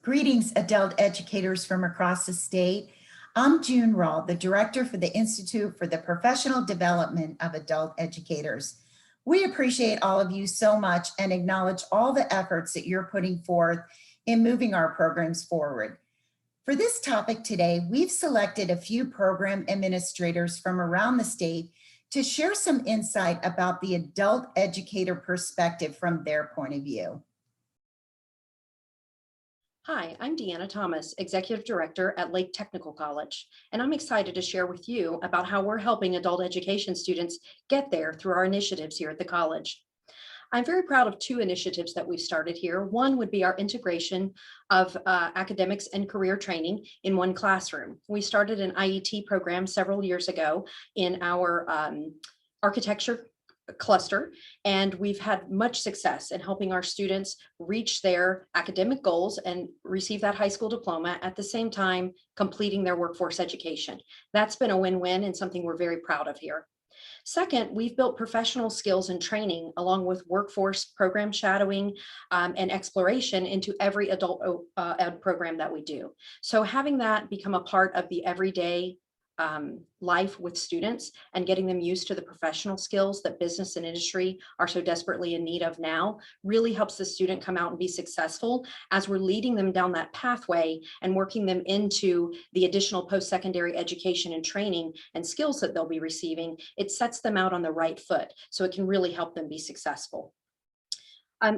Greetings, adult educators from across the state. I'm June Rawl, the director for the Institute for the Professional Development of Adult Educators. We appreciate all of you so much and acknowledge all the efforts that you're putting forth in moving our programs forward. For this topic today, we've selected a few program administrators from around the state to share some insight about the adult educator perspective from their point of view. Hi, I'm Deanna Thomas, Executive Director at Lake Technical College, and I'm excited to share with you about how we're helping adult education students get there through our initiatives here at the college. I'm very proud of two initiatives that we've started here. One would be our integration of academics and career training in one classroom. We started an IET program several years ago in our architecture cluster, and we've had much success in helping our students reach their academic goals and receive that high school diploma at the same time completing their workforce education. That's been a win-win and something we're very proud of here. Second, we've built professional skills and training along with workforce program shadowing and exploration into every adult ed program that we do. So having that become a part of the everyday life with students and getting them used to the professional skills that business and industry are so desperately in need of now really helps the student come out and be successful as we're leading them down that pathway and working them into the additional post-secondary education and training and skills that they'll be receiving. It sets them out on the right foot, so it can really help them be successful.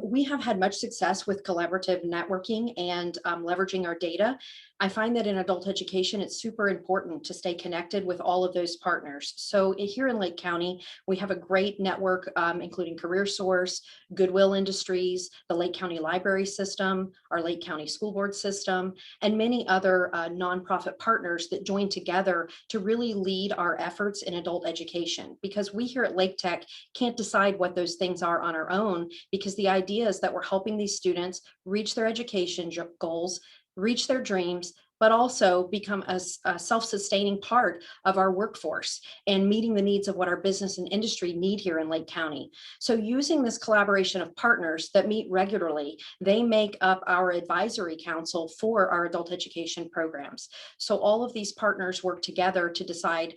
We have had much success with collaborative networking and leveraging our data. I find that in adult education, it's super important to stay connected with all of those partners. So here in Lake County, we have a great network, including CareerSource, Goodwill Industries, the Lake County Library System, our Lake County School Board System, and many other nonprofit partners that join together to really lead our efforts in adult education. Because we here at Lake Tech can't decide what those things are on our own, because the idea is that we're helping these students reach their education goals, reach their dreams, but also become a self-sustaining part of our workforce and meeting the needs of what our business and industry need here in Lake County. So using this collaboration of partners that meet regularly, they make up our advisory council for our adult education programs. So all of these partners work together to decide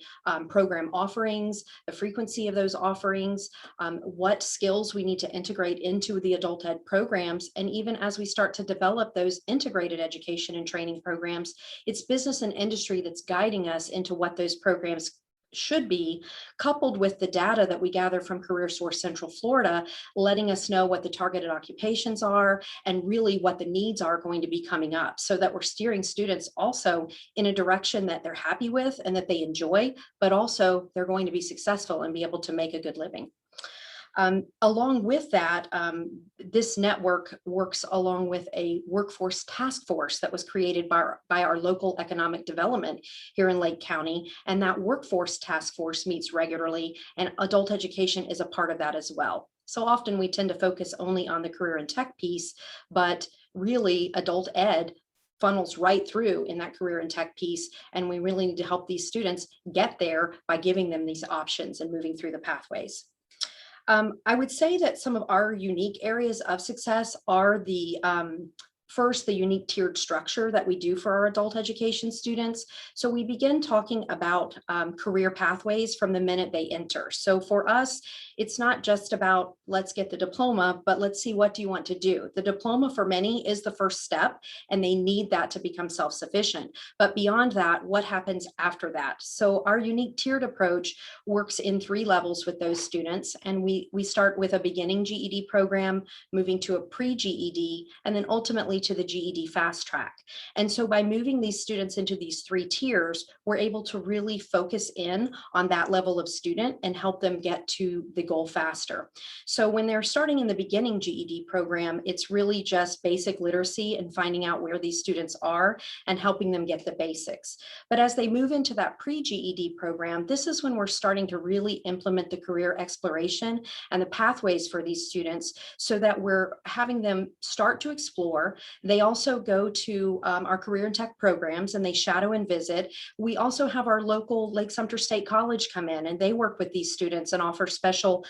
program offerings, the frequency of those offerings, what skills we need to integrate into the adult ed programs. And even as we start to develop those integrated education and training programs, it's business and industry that's guiding us into what those programs should be, coupled with the data that we gather from CareerSource Central Florida, letting us know what the targeted occupations are and really what the needs are going to be coming up, so that we're steering students also in a direction that they're happy with and that they enjoy, but also they're going to be successful and be able to make a good living. Along with that, this network works along with a workforce task force that was created by our local economic development here in Lake County. And that workforce task force meets regularly, and adult education is a part of that as well. So often we tend to focus only on the career and tech piece, but really adult ed funnels right through in that career and tech piece. And we really need to help these students get there by giving them these options and moving through the pathways. I would say that some of our unique areas of success are first, the unique tiered structure that we do for our adult education students. So we begin talking about career pathways from the minute they enter. So for us, it's not just about let's get the diploma, but let's see, what do you want to do? The diploma for many is the first step, and they need that to become self-sufficient. But beyond that, what happens after that? So our unique tiered approach works in 3 levels with those students. And we start with a beginning GED program, moving to a pre-GED, and then ultimately to the GED fast track. And so by moving these students into these 3 tiers, we're able to really focus in on that level of student and help them get to the goal faster. So when they're starting in the beginning GED program, it's really just basic literacy and finding out where these students are and helping them get the basics. But as they move into that pre-GED program, this is when we're starting to really implement the career exploration and the pathways for these students, so that we're having them start to explore, They also go to our career and tech programs and they shadow and visit. We also have our local Lake Sumter State College come in and they work with these students and offer special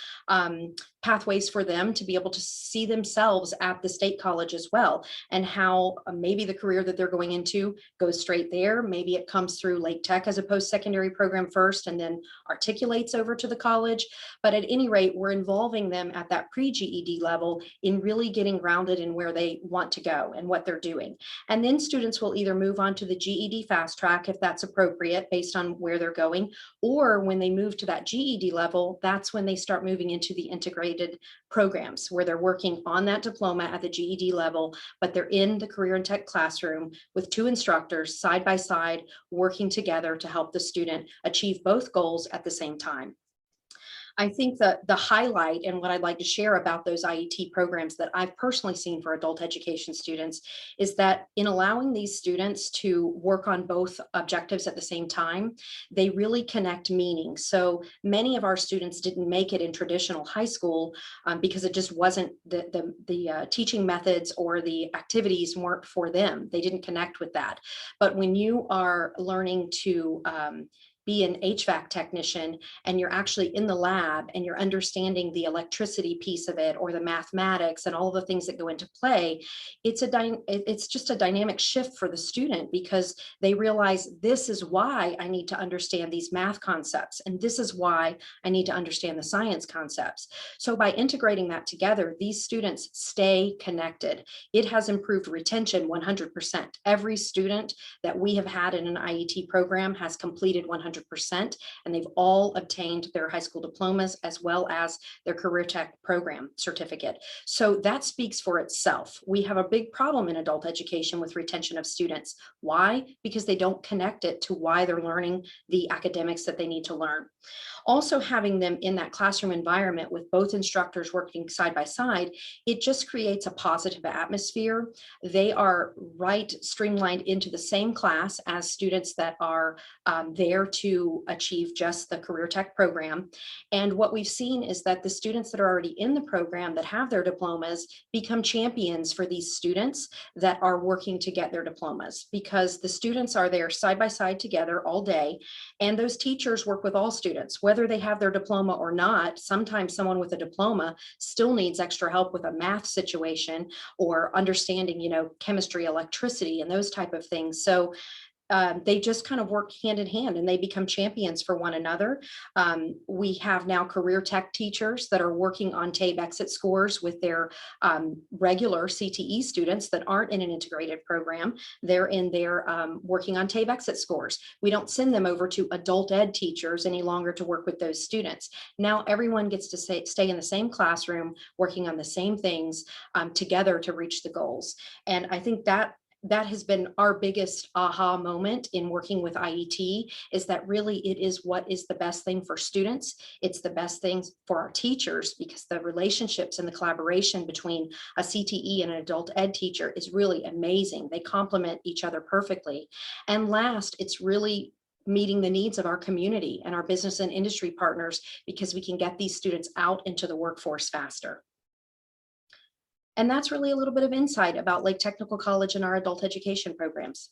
pathways for them to be able to see themselves at the state college as well, and how maybe the career that they're going into goes straight there. Maybe it comes through Lake Tech as a post-secondary program first and then articulates over to the college. But at any rate, we're involving them at that pre-GED level in really getting grounded in where they want to go and what they're doing. And then students will either move on to the GED fast track if that's appropriate based on where they're going, or when they move to that GED level, that's when they start moving into the integrated programs where they're working on that diploma at the GED level, but they're in the career and tech classroom with two instructors side by side, working together to help the student achieve both goals at the same time. I think that the highlight and what I'd like to share about those IET programs that I've personally seen for adult education students is that in allowing these students to work on both objectives at the same time, they really connect meaning. So many of our students didn't make it in traditional high school because it just wasn't the teaching methods or the activities weren't for them. They didn't connect with that. But when you are learning to be an HVAC technician and you're actually in the lab and you're understanding the electricity piece of it or the mathematics and all the things that go into play, it's just a dynamic shift for the student because they realize this is why I need to understand these math concepts and this is why I need to understand the science concepts. So by integrating that together, these students stay connected. It has improved retention 100%. Every student that we have had in an IET program has completed 100%, and they've all obtained their high school diplomas as well as their career tech program certificate. So that speaks for itself. We have a big problem in adult education with retention of students. Why? Because they don't connect it to why they're learning the academics that they need to learn. Also having them in that classroom environment with both instructors working side by side, it just creates a positive atmosphere. They are right streamlined into the same class as students that are there to achieve just the career tech program. And what we've seen is that the students that are already in the program that have their diplomas become champions for these students that are working to get their diplomas, because the students are there side by side together all day. And those teachers work with all students, whether they have their diploma or not. Sometimes someone with a diploma still needs extra help with a math situation or understanding, chemistry, electricity, and those type of things. So they just kind of work hand in hand and they become champions for one another. We have now career tech teachers that are working on TABE exit scores with their regular CTE students that aren't in an integrated program. They're in there working on TABE exit scores. We don't send them over to adult ed teachers any longer to work with those students. Now everyone gets to stay in the same classroom, working on the same things together to reach the goals. And I think that has been our biggest aha moment in working with IET, is that really it is what is the best thing for students. It's the best things for our teachers, because the relationships and the collaboration between a CTE and an adult ed teacher is really amazing. They complement each other perfectly. And last, it's really meeting the needs of our community and our business and industry partners, because we can get these students out into the workforce faster. And that's really a little bit of insight about Lake Technical College and our adult education programs.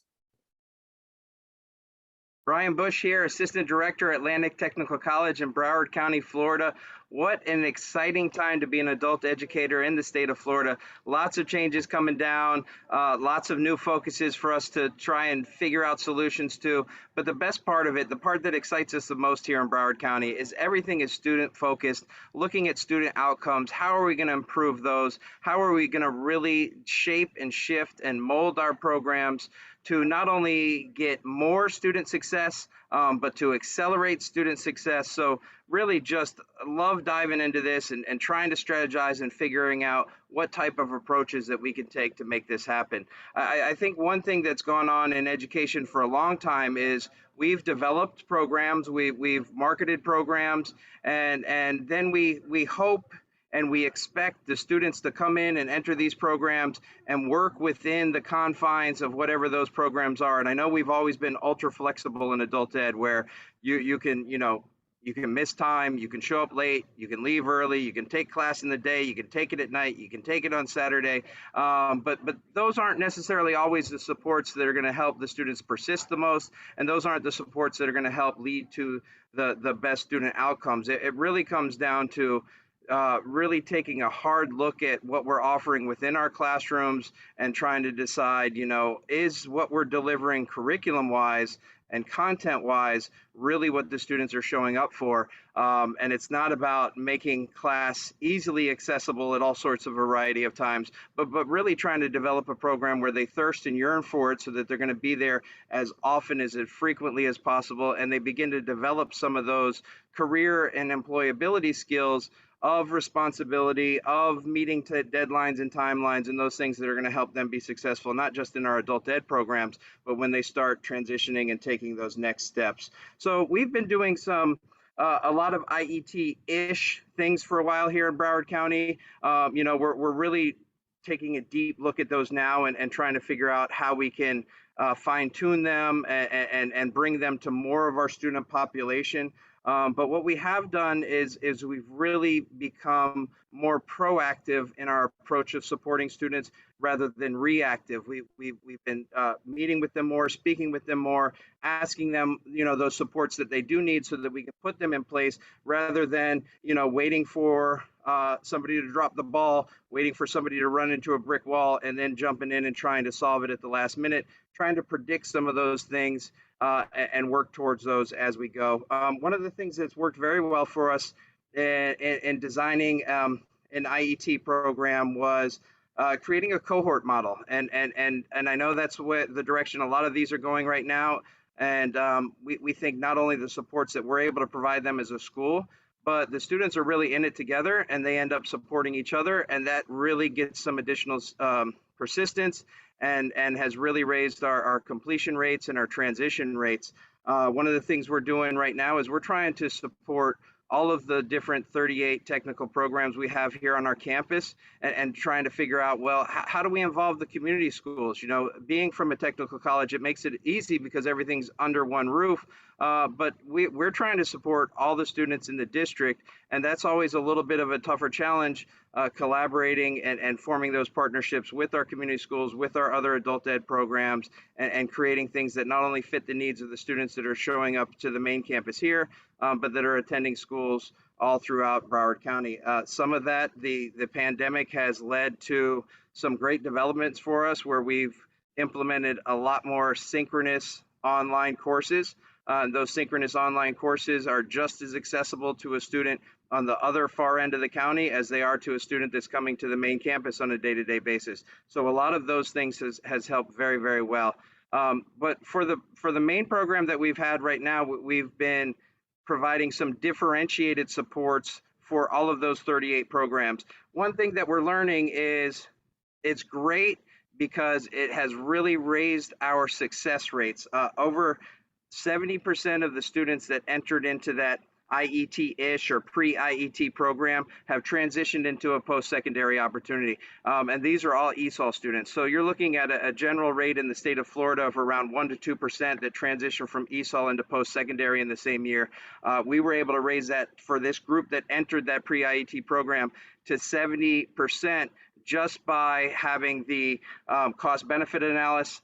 Brian Bush here, Assistant Director at Atlantic Technical College in Broward County, Florida. What an exciting time to be an adult educator in the state of Florida. Lots of changes coming down, lots of new focuses for us to try and figure out solutions to. But the best part of it, the part that excites us the most here in Broward County, is everything is student focused, looking at student outcomes. How are we going to improve those? How are we going to really shape and shift and mold our programs to not only get more student success, but to accelerate student success? So really just love diving into this and trying to strategize and figuring out what type of approaches that we can take to make this happen. I think one thing that's gone on in education for a long time is we've developed programs, we've marketed programs, and then we hope and we expect the students to come in and enter these programs and work within the confines of whatever those programs are. And I know we've always been ultra flexible in adult ed, where you can, You can miss time, you can show up late, you can leave early, you can take class in the day, you can take it at night, you can take it on Saturday. But those aren't necessarily always the supports that are going to help the students persist the most, and those aren't the supports that are going to help lead to the best student outcomes. It really comes down to really taking a hard look at what we're offering within our classrooms and trying to decide, is what we're delivering curriculum wise and content wise really what the students are showing up for. And it's not about making class easily accessible at all sorts of variety of times, but really trying to develop a program where they thirst and yearn for it so that they're going to be there as often as frequently as possible, and they begin to develop some of those career and employability skills of responsibility, of meeting to deadlines and timelines, and those things that are going to help them be successful, not just in our adult ed programs, but when they start transitioning and taking those next steps. So we've been doing a lot of IET-ish things for a while here in Broward County. We're really taking a deep look at those now and trying to figure out how we can fine tune them and bring them to more of our student population. But what we have done is we've really become more proactive in our approach of supporting students rather than reactive. We've been meeting with them more, speaking with them more, asking them, those supports that they do need so that we can put them in place rather than, waiting for somebody to drop the ball, waiting for somebody to run into a brick wall and then jumping in and trying to solve it at the last minute, trying to predict some of those things and work towards those as we go. One of the things that's worked very well for us in designing an IET program was creating a cohort model. And I know that's what the direction a lot of these are going right now. And we think not only the supports that we're able to provide them as a school, but the students are really in it together and they end up supporting each other. And that really gets some additional persistence and has really raised our completion rates and our transition rates. One of the things we're doing right now is we're trying to support all of the different 38 technical programs we have here on our campus and trying to figure out, well, how do we involve the community schools? Being from a technical college, it makes it easy because everything's under one roof, but we're trying to support all the students in the district, and that's always a little bit of a tougher challenge, collaborating and forming those partnerships with our community schools, with our other adult ed programs, and creating things that not only fit the needs of the students that are showing up to the main campus here, but that are attending schools all throughout Broward County. Some of that, the pandemic has led to some great developments for us where we've implemented a lot more synchronous online courses. Those synchronous online courses are just as accessible to a student on the other far end of the county as they are to a student that's coming to the main campus on a day-to-day basis. So a lot of those things has helped very, very well. But for the main program that we've had right now, we've been providing some differentiated supports for all of those 38 programs. One thing that we're learning is it's great because it has really raised our success rates. Over 70% of the students that entered into that IET-ish or pre-IET program have transitioned into a post-secondary opportunity. And these are all ESOL students. So you're looking at a general rate in the state of Florida of around 1% to 2% that transition from ESOL into post-secondary in the same year. We were able to raise that for this group that entered that pre-IET program to 70% just by having the cost-benefit analysis,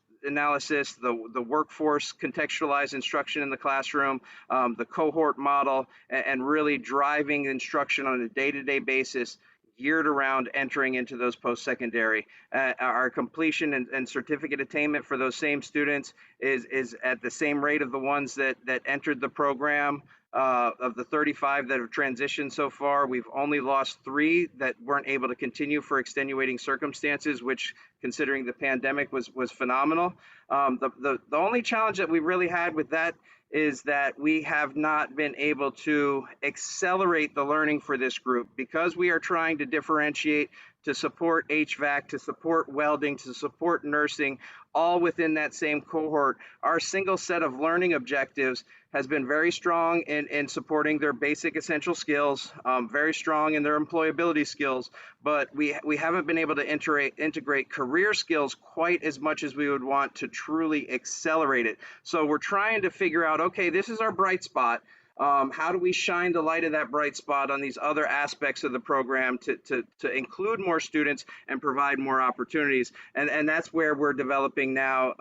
the workforce contextualized instruction in the classroom, the cohort model, and really driving instruction on a day-to-day basis geared around entering into those post-secondary. Our completion and certificate attainment for those same students is at the same rate of the ones that entered the program. Of the 35 that have transitioned so far, we've only lost 3 that weren't able to continue for extenuating circumstances, which, considering the pandemic, was phenomenal. The only challenge that we really had with that is that we have not been able to accelerate the learning for this group because we are trying to differentiate to support HVAC, to support welding, to support nursing, all within that same cohort. Our single set of learning objectives has been very strong in supporting their basic essential skills, very strong in their employability skills, but we haven't been able to integrate career skills quite as much as we would want to truly accelerate it. So we're trying to figure out, okay, this is our bright spot. How do we shine the light of that bright spot on these other aspects of the program to include more students and provide more opportunities? And that's where we're developing now,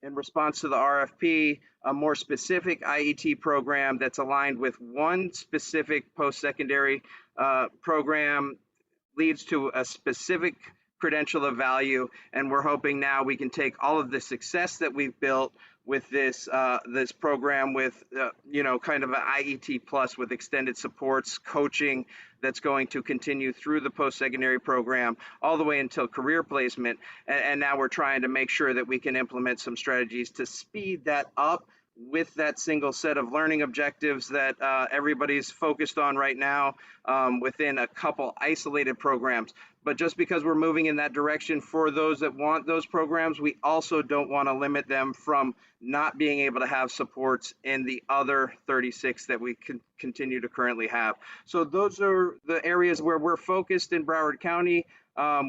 in response to the RFP, a more specific IET program that's aligned with one specific post-secondary program, leads to a specific credential of value, and we're hoping now we can take all of the success that we've built with this program, with kind of an IET plus with extended supports, coaching that's going to continue through the post-secondary program all the way until career placement, and now we're trying to make sure that we can implement some strategies to speed that up with that single set of learning objectives that everybody's focused on right now, within a couple isolated programs. But just because we're moving in that direction for those that want those programs, we also don't want to limit them from not being able to have supports in the other 36 that we can continue to currently have. So those are the areas where we're focused in Broward County.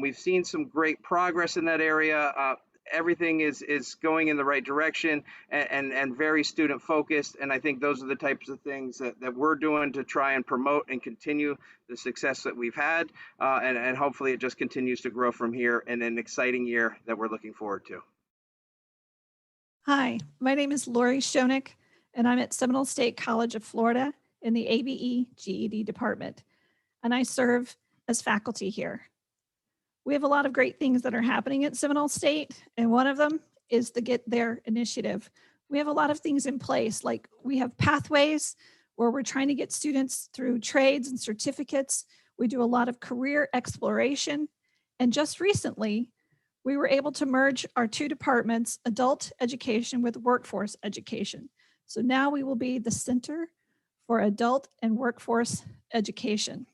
We've seen some great progress in that area. Everything is going in the right direction, and very student focused. And I think those are the types of things that we're doing to try and promote and continue the success that we've had. And hopefully it just continues to grow from here in an exciting year that we're looking forward to. Hi, my name is Lori Schoenig, and I'm at Seminole State College of Florida in the ABE GED department, and I serve as faculty here. We have a lot of great things that are happening at Seminole State, and one of them is the Get There initiative. We have a lot of things in place, like we have pathways where we're trying to get students through trades and certificates. We do a lot of career exploration, and just recently, we were able to merge our two departments, adult education with workforce education. So now we will be the Center for Adult and Workforce Education.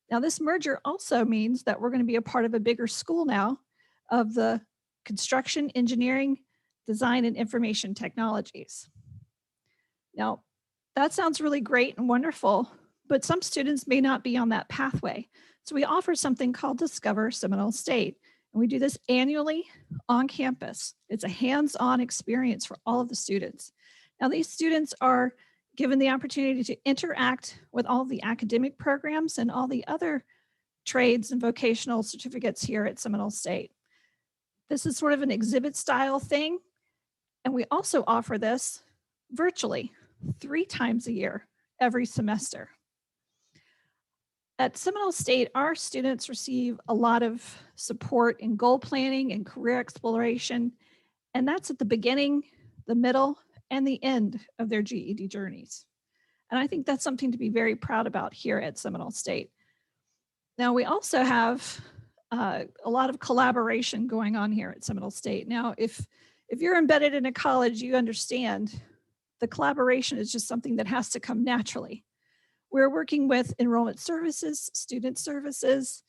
Now, this merger also means that we're going to be a part of a bigger school now of the construction, engineering, design, and information technologies. Now, that sounds really great and wonderful, but some students may not be on that pathway. So we offer something called Discover Seminole State. And we do this annually on campus. It's a hands-on experience for all of the students. Now, these students are given the opportunity to interact with all the academic programs and all the other trades and vocational certificates here at Seminole State. This is sort of an exhibit style thing. And we also offer this virtually 3 times a year, every semester. At Seminole State, our students receive a lot of support in goal planning and career exploration, and that's at the beginning, the middle, and the end of their GED journeys. And I think that's something to be very proud about here at Seminole State. Now, we also have a lot of collaboration going on here at Seminole State. Now, if you're embedded in a college, you understand the collaboration is just something that has to come naturally. We're working with enrollment services, student services,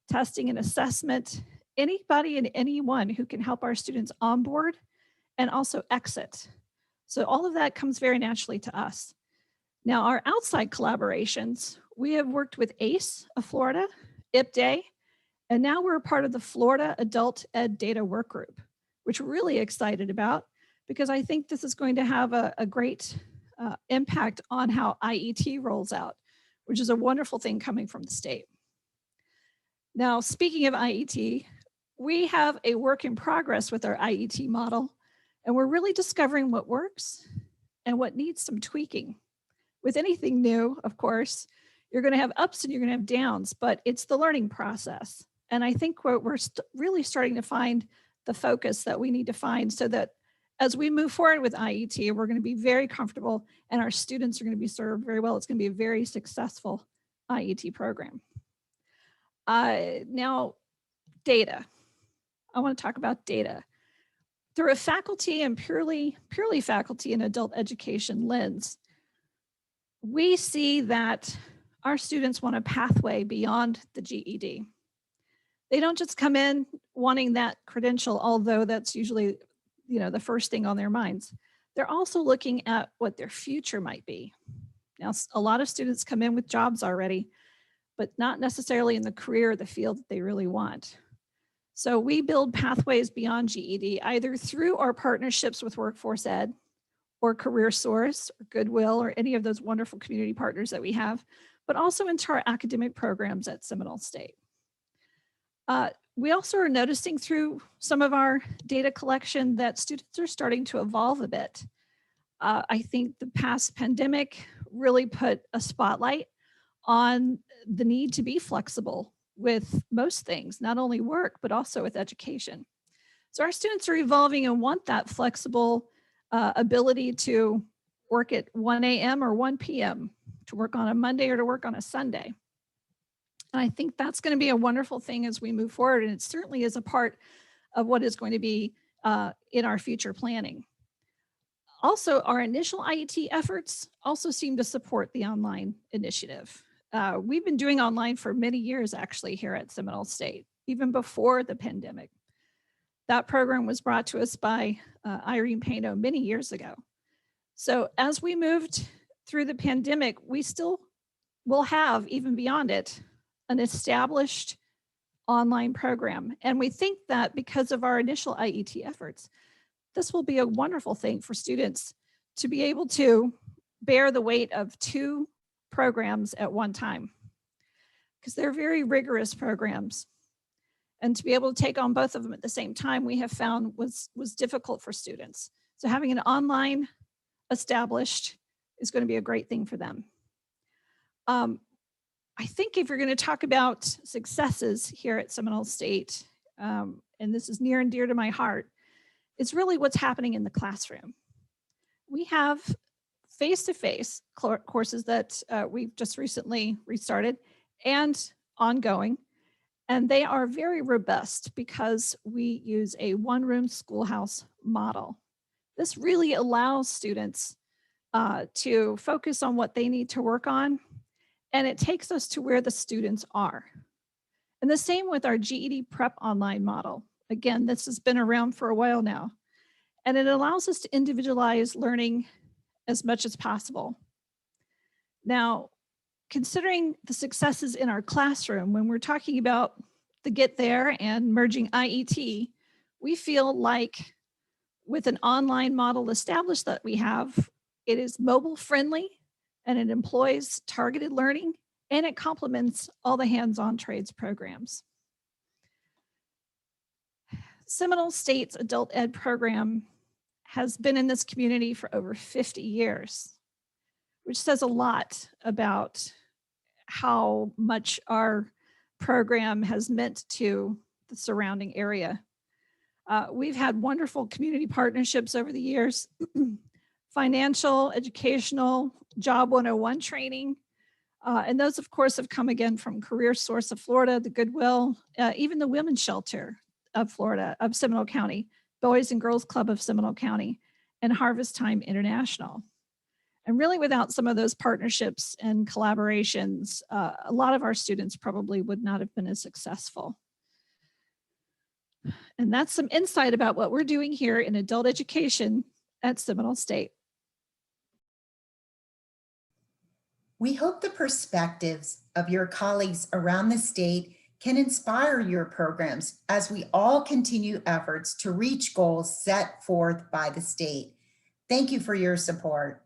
testing and assessment, anybody and anyone who can help our students onboard and also exit. So all of that comes very naturally to us. Now, our outside collaborations, we have worked with ACE of Florida, IPDAY, and now we're a part of the Florida Adult Ed Data Workgroup, which we're really excited about because I think this is going to have a great impact on how IET rolls out, which is a wonderful thing coming from the state. Now, speaking of IET, we have a work in progress with our IET model, and we're really discovering what works and what needs some tweaking. With anything new, of course, you're going to have ups and you're going to have downs, but it's the learning process. And I think we're really starting to find the focus that we need to find so that as we move forward with IET, we're going to be very comfortable and our students are going to be served very well. It's going to be a very successful IET program. Now, data. I want to talk about data. Through a faculty and purely faculty and adult education lens, we see that our students want a pathway beyond the GED. They don't just come in wanting that credential, although that's usually the first thing on their minds. They're also looking at what their future might be. Now, a lot of students come in with jobs already, but not necessarily in the career or the field that they really want. So we build pathways beyond GED, either through our partnerships with Workforce Ed or Career Source or Goodwill or any of those wonderful community partners that we have, but also into our academic programs at Seminole State. We also are noticing through some of our data collection that students are starting to evolve a bit. I think the past pandemic really put a spotlight on the need to be flexible with most things, not only work, but also with education. So our students are evolving and want that flexible ability to work at 1 a.m. or 1 p.m., to work on a Monday or to work on a Sunday. And I think that's going to be a wonderful thing as we move forward. And it certainly is a part of what is going to be in our future planning. Also, our initial IET efforts also seem to support the online initiative. We've been doing online for many years, actually, here at Seminole State, even before the pandemic. That program was brought to us by Irene Pano many years ago. So as we moved through the pandemic, we still will have, even beyond it, an established online program. And we think that because of our initial IET efforts, this will be a wonderful thing for students to be able to bear the weight of 2 programs at one time, because they're very rigorous programs. And to be able to take on both of them at the same time, we have found was difficult for students. So having an online established is going to be a great thing for them. I think if you're going to talk about successes here at Seminole State, and this is near and dear to my heart, it's really what's happening in the classroom. We have face-to-face courses that we've just recently restarted and ongoing, and they are very robust because we use a one-room schoolhouse model. This really allows students to focus on what they need to work on, and it takes us to where the students are. And the same with our GED prep online model. Again, this has been around for a while now, and it allows us to individualize learning as much as possible. Now, considering the successes in our classroom, when we're talking about the Get There and merging IET, we feel like with an online model established that we have, it is mobile friendly and it employs targeted learning and it complements all the hands-on trades programs. Seminole State's adult ed program has been in this community for over 50 years, which says a lot about how much our program has meant to the surrounding area. We've had wonderful community partnerships over the years, financial, educational, Job 101 training, and those of course have come again from Career Source of Florida, the Goodwill, even the Women's Shelter of Florida, of Seminole County, Boys and Girls Club of Seminole County, and Harvest Time International. And really without some of those partnerships and collaborations, a lot of our students probably would not have been as successful. And that's some insight about what we're doing here in adult education at Seminole State. We hope the perspectives of your colleagues around the state can inspire your programs as we all continue efforts to reach goals set forth by the state. Thank you for your support.